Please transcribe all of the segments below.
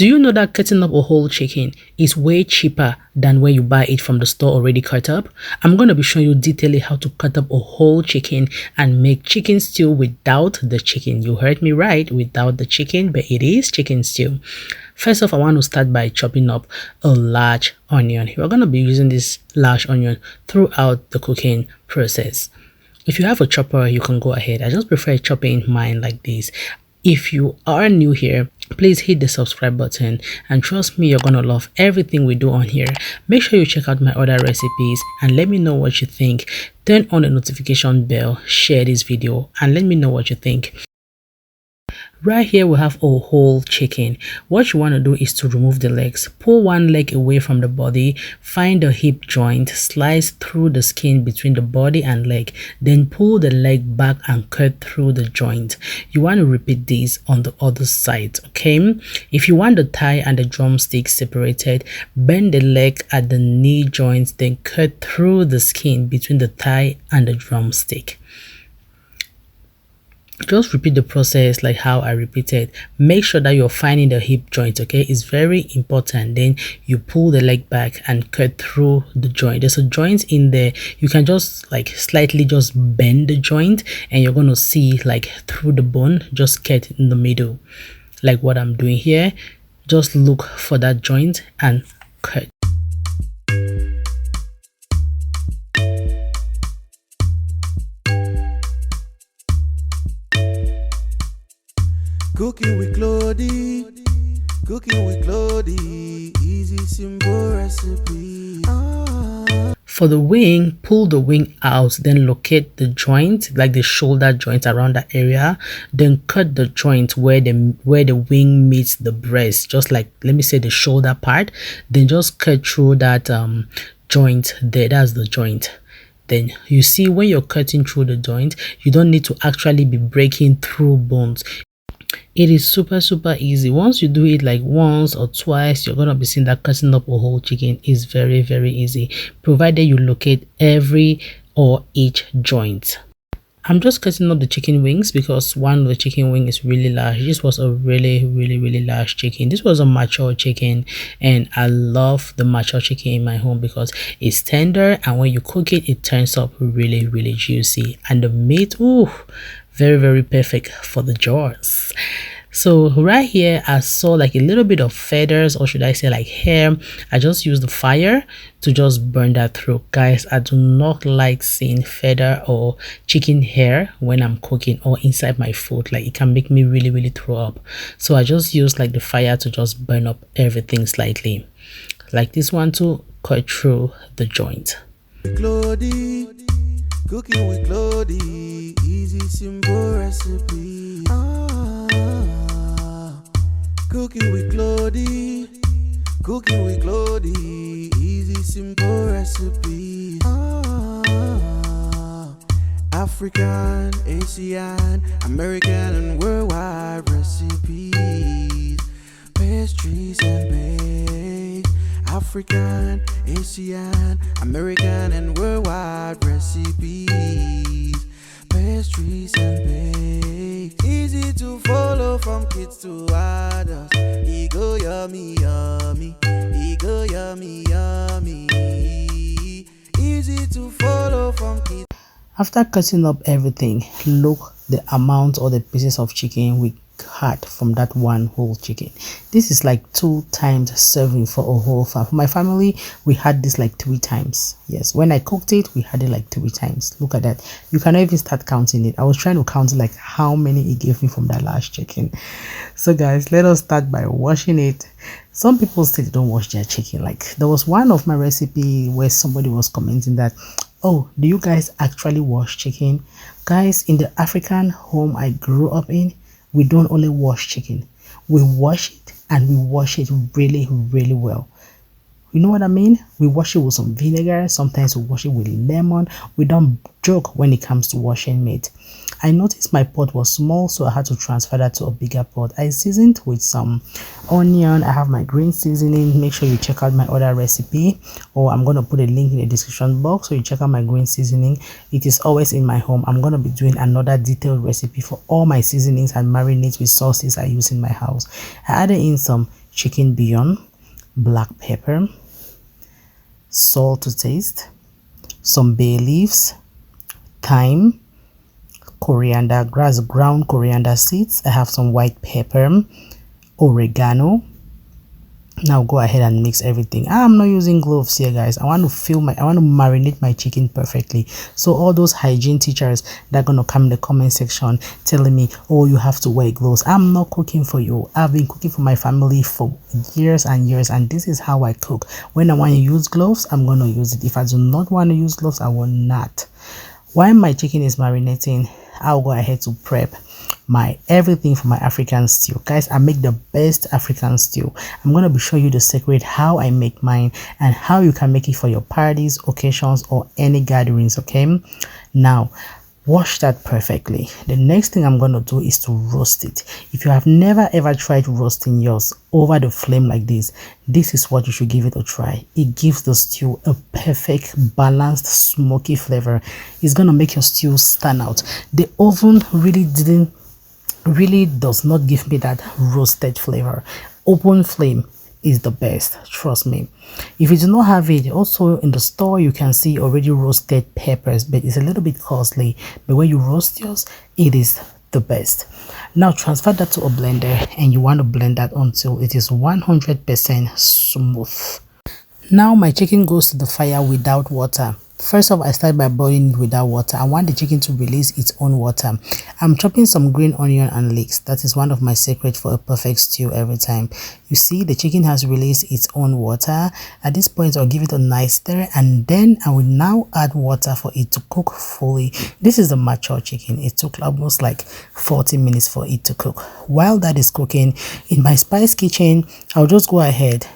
Do you know that cutting up a whole chicken is way cheaper than when you buy it from the store already cut up? I'm going to be showing you detailing how to cut up a whole chicken and make chicken stew without the chicken. You heard me right, without the chicken, but it is chicken stew. First off, I want to start by chopping up a large onion. We're going to be using this large onion throughout the cooking process. If you have a chopper, you can go ahead. I just prefer chopping mine like this. If you are new here, please hit the subscribe button, and trust me, you're gonna love everything we do on here. Make sure you check out my other recipes and let me know what you think. Turn on the notification bell, share this video, and let me know what you think. Right here we have a whole chicken. What you want to do is to remove the legs. Pull one leg away from the body, find the hip joint, slice through the skin between the body and leg, then pull the leg back and cut through the joint. You want to repeat this on the other side, okay? If you want the thigh and the drumstick separated, bend the leg at the knee joint, then cut through the skin between the thigh and the drumstick. Just repeat the process like how I repeated. Make sure that you're finding the hip joint, okay? It's very important. Then you pull the leg back and cut through the joint. There's a joint in there. You can just like slightly just bend the joint and you're going to see like through the bone, just cut in the middle. Like what I'm doing here. Just look for that joint and cut. Cooking with Claudy, cooking with Claudy, easy simple recipe. For the wing, pull the wing out, then locate the joint, like the shoulder joint around that area, then cut the joint where the wing meets the breast, just like, let me say, the shoulder part. Then just cut through that joint there. That's the joint. Then you see, when you're cutting through the joint, you don't need to actually be breaking through bones. It is super easy. Once you do it like once or twice, you're gonna be seeing that cutting up a whole chicken is very easy, provided you locate every or each joint. I'm just cutting up the chicken wings because one of the chicken wing is really large. This was a really large chicken. This was a mature chicken, and I love the mature chicken in my home because it's tender, and when you cook it, it turns up really juicy, and the meat, ooh, very perfect for the jaws. So right here I saw like a little bit of feathers, or should I say like hair. I just used the fire to just burn that through. Guys, I do not like seeing feather or chicken hair when I'm cooking or inside my food. Like, it can make me really throw up. So I just used like the fire to just burn up everything slightly, like this one, to cut through the joint. Claudy, cooking with Claudy, easy simple recipe. Cooking with Claudy, cooking with Claudy, easy simple recipe. African, Asian, American and worldwide recipes. Pastries and bakes. African, Asian, American and worldwide recipes. Pastries and bakes, easy to follow from kids to adults. He go yummy, he go yummy, easy to follow from kids. After cutting up everything, look the amount or the pieces of chicken we had from that one whole chicken. This is like 2 times serving for a whole family. For my family, we had this like 3 times. Yes, when I cooked it, we had it like 3 times. Look at that. You cannot even start counting it. I was trying to count like how many it gave me from that last chicken. So guys, let us start by washing it. Some people still don't wash their chicken. Like, there was one of my recipe where somebody was commenting that, oh, do you guys actually wash chicken? Guys, in the African home I grew up in, we don't only wash chicken, we wash it, and we wash it really well. You know what I mean? We wash it with some vinegar. Sometimes we wash it with lemon. We don't joke when it comes to washing meat. I noticed my pot was small, so I had to transfer that to a bigger pot. I seasoned with some onion. I have my green seasoning. Make sure you check out my other recipe, or I'm going to put a link in the description box so you check out my green seasoning. It is always in my home. I'm going to be doing another detailed recipe for all my seasonings and marinades with sauces I use in my house. I added in some chicken bouillon, black pepper, salt to taste, some bay leaves, thyme, coriander grass, ground coriander seeds. I have some white pepper, oregano. Now go ahead and mix everything. I'm not using gloves here, guys. I want to marinate my chicken perfectly. So all those hygiene teachers that are gonna come in the comment section telling me, oh, you have to wear gloves, I'm not cooking for you. I've been cooking for my family for years and years, and this is how I cook. When I want to use gloves, I'm gonna use it. If I do not want to use gloves, I will not. While my chicken is marinating, I'll go ahead to prep my everything for my African stew. Guys, I make the best African stew. I'm going to be showing you the secret how I make mine and how you can make it for your parties, occasions, or any gatherings. Okay, now wash that perfectly. The next thing I'm going to do is to roast it. If you have never ever tried roasting yours over the flame like this is what you should give it a try. It gives the stew a perfect balanced smoky flavor. It's going to make your stew stand out. The oven really does not give me that roasted flavor. Open flame is the best, trust me. If you do not have it, also in the store you can see already roasted peppers, but it's a little bit costly. But when you roast yours, it is the best. Now transfer that to a blender, and you want to blend that until it is 100% smooth. Now my chicken goes to the fire without water. First off, I start by boiling it without water. I want the chicken to release its own water. I'm chopping some green onion and leeks. That is one of my secrets for a perfect stew every time. You see, the chicken has released its own water. At this point, I'll give it a nice stir, and then I will now add water for it to cook fully. This is the mature chicken. It took almost like 40 minutes for it to cook. While that is cooking, in my spice kitchen, I'll just go ahead,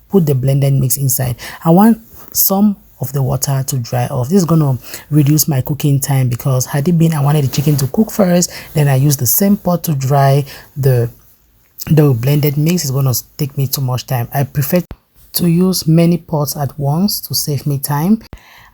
put the blended mix inside. I want some of the water to dry off. This is gonna reduce my cooking time, because had it been I wanted the chicken to cook first, then I use the same pot to dry the blended mix, is gonna take me too much time. I prefer to use many pots at once to save me time.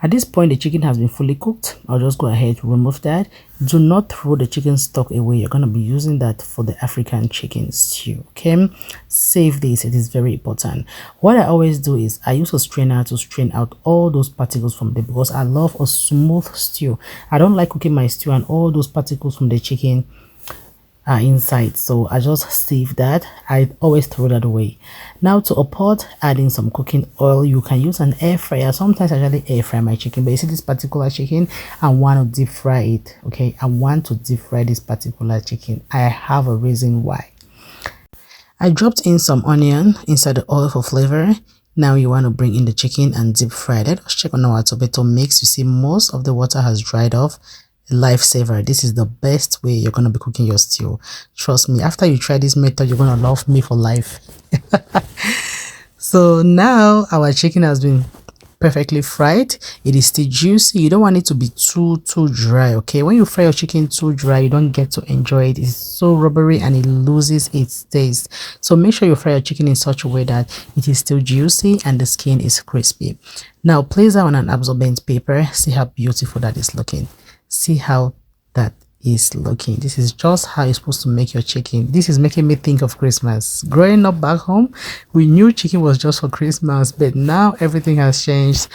At this point, the chicken has been fully cooked. I'll just go ahead to remove that. Do not throw the chicken stock away. You're going to be using that for the African chicken stew. Okay, save this. It is very important. What I always do is I use a strainer to strain out all those particles from there, because I love a smooth stew. I don't like cooking my stew and all those particles from the chicken are inside, so I just save that. I always throw that away. Now to a pot, adding some cooking oil. You can use an air fryer. Sometimes I actually air fry my chicken, but you see this particular chicken, I want to deep fry it. Okay, I want to deep fry this particular chicken. I have a reason why. I dropped in some onion inside the oil for flavor. Now you want to bring in the chicken and deep fry it. Let's check on our tomato mix. You see most of the water has dried off. Lifesaver. This is the best way you're going to be cooking your stew. Trust me, after you try this method, you're going to love me for life. So now our chicken has been perfectly fried. It is still juicy. You don't want it to be too dry. Okay, when you fry your chicken too dry, you don't get to enjoy it. It's so rubbery and it loses its taste. So make sure you fry your chicken in such a way that it is still juicy and the skin is crispy. Now place that on an absorbent paper. See how beautiful that is looking. See how that is looking. This is just how you're supposed to make your chicken. This is making me think of Christmas. Growing up back home, we knew chicken was just for Christmas, but now everything has changed.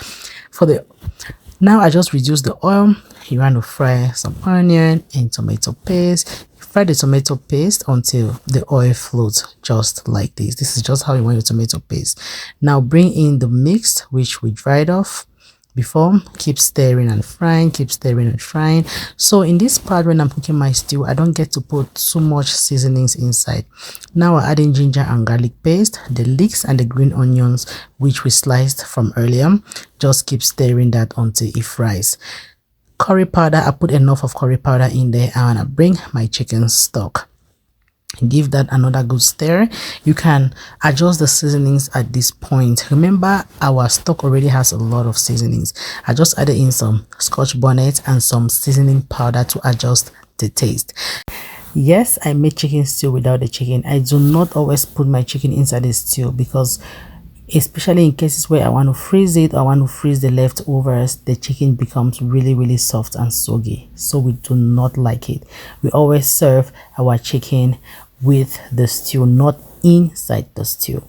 Now I just reduce the oil. You want to fry some onion and tomato paste. Fry the tomato paste until the oil floats, just like this. This is just how you want your tomato paste. Now bring in the mix, which we dried off before. Keep stirring and frying, keep stirring and frying. So in this part, when I'm cooking my stew, I don't get to put too much seasonings inside. Now we're adding ginger and garlic paste, the leeks and the green onions which we sliced from earlier. Just keep stirring that until it fries. Curry powder, I put enough of curry powder in there, and I bring my chicken stock. Give that another good stir. You can adjust the seasonings at this point. Remember, our stock already has a lot of seasonings. I just added in some scotch bonnet and some seasoning powder to adjust the taste. Yes, I make chicken stew without the chicken. I do not always put my chicken inside the stew, because especially in cases where I want to freeze it or I want to freeze the leftovers, the chicken becomes really soft and soggy. So we do not like it. We always serve our chicken with the stew, not inside the stew.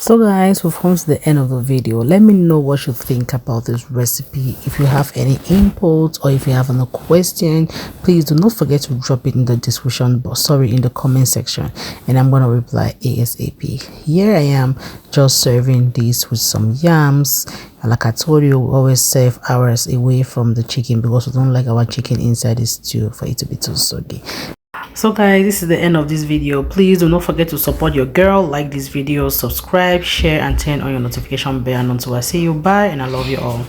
So guys, we've come to the end of the video. Let me know what you think about this recipe. If you have any input or if you have any question, please do not forget to drop it in the description box, in the comment section, and I'm gonna reply ASAP. Here I am just serving this with some yams. Like I told you, we always serve ours away from the chicken because we don't like our chicken inside the stew for it to be too soggy. So guys, this is the end of this video. Please do not forget to support your girl, like this video, subscribe, share, and turn on your notification bell. And until I see you, bye, and I love you all.